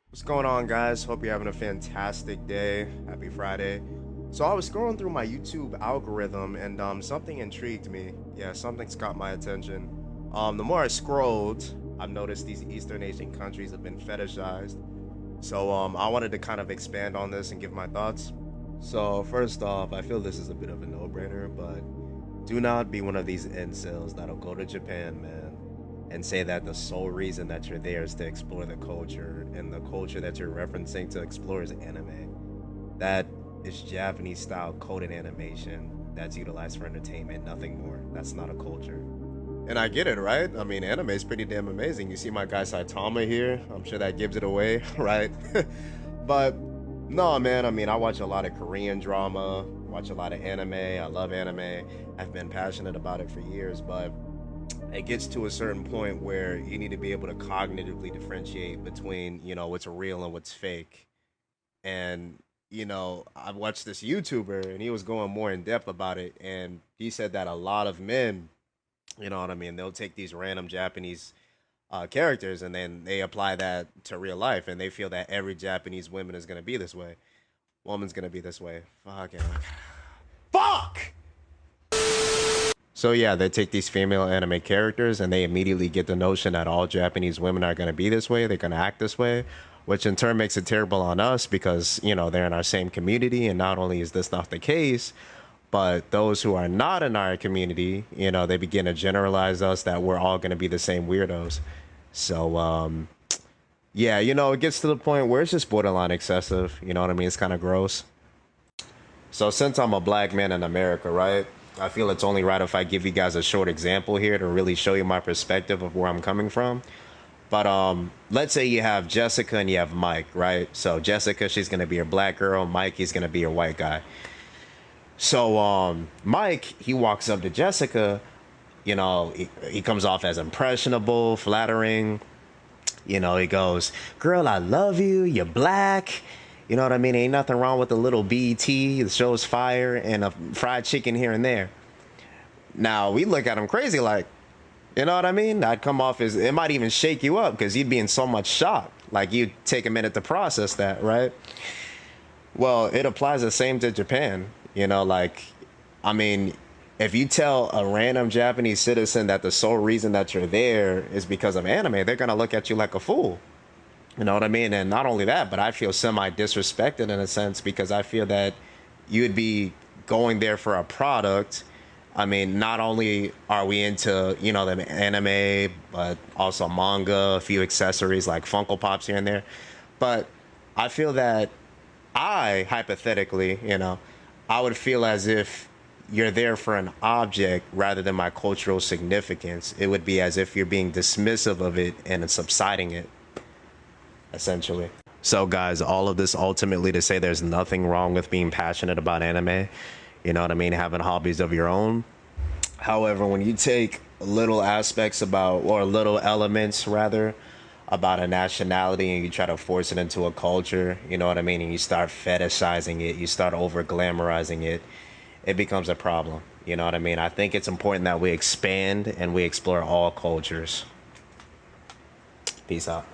What's going on, guys? Hope you're having a fantastic day. Happy Friday. So I was scrolling through my YouTube algorithm and something intrigued me. Yeah, something's caught my attention. The more I scrolled, I've noticed these Eastern Asian countries have been fetishized. So I wanted to kind of expand on this and give my thoughts. So first off, I feel this is a bit of a no-brainer, but do not be one of these incels that'll go to Japan, man, and say that the sole reason that you're there is to explore the culture, and the culture that you're referencing to explore is anime. That is Japanese style coded animation that's utilized for entertainment, nothing more. That's not a culture. And I get it, right? I mean, anime is pretty damn amazing. You see my guy Saitama here. I'm sure that gives it away, right? But no, man. I mean, I watch a lot of Korean drama, watch a lot of anime. I love anime. I've been passionate about it for years, but it gets to a certain point where you need to be able to cognitively differentiate between, what's real and what's fake. And, I watched this YouTuber and he was going more in depth about it. And he said that a lot of men, you know what I mean, they'll take these random Japanese characters and then they apply that to real life. And they feel that every Japanese woman is going to be this way. Woman's going to be this way. Fucking. Fuck! So yeah, they take these female anime characters and they immediately get the notion that all Japanese women are going to be this way, they're going to act this way, which in turn makes it terrible on us because, they're in our same community. And not only is this not the case, but those who are not in our community, they begin to generalize us that we're all going to be the same weirdos. So, yeah, it gets to the point where it's just borderline excessive. You know what I mean? It's kind of gross. So since I'm a black man in America, right? I feel it's only right if I give you guys a short example here to really show you my perspective of where I'm coming from. But let's say you have Jessica and you have Mike, right? So Jessica, she's gonna be your black girl. Mike, he's gonna be your white guy. So Mike, he walks up to Jessica. He comes off as impressionable, flattering. He goes, "Girl, I love you. You're black." You know what I mean? Ain't nothing wrong with a little BET, the show's fire, and a fried chicken here and there. Now, we look at him crazy like, you know what I mean? I'd come off as, it might even shake you up because you'd be in so much shock. Like, you'd take a minute to process that, right? Well, it applies the same to Japan. Like, I mean, if you tell a random Japanese citizen that the sole reason that you're there is because of anime, they're going to look at you like a fool. You know what I mean? And not only that, but I feel semi disrespected in a sense because I feel that you'd be going there for a product. I mean, not only are we into, the anime, but also manga, a few accessories like Funko Pops here and there. But I feel that hypothetically, I would feel as if you're there for an object rather than my cultural significance. It would be as if you're being dismissive of it and subsiding it, essentially. So guys, all of this ultimately to say there's nothing wrong with being passionate about anime, you know what I mean, having hobbies of your own. However, when you take little aspects about, or little elements rather, about a nationality and you try to force it into a culture, you know what I mean, and you start fetishizing it, you start over glamorizing it, it becomes a problem. You know what I mean? I think it's important that we expand and we explore all cultures. Peace out.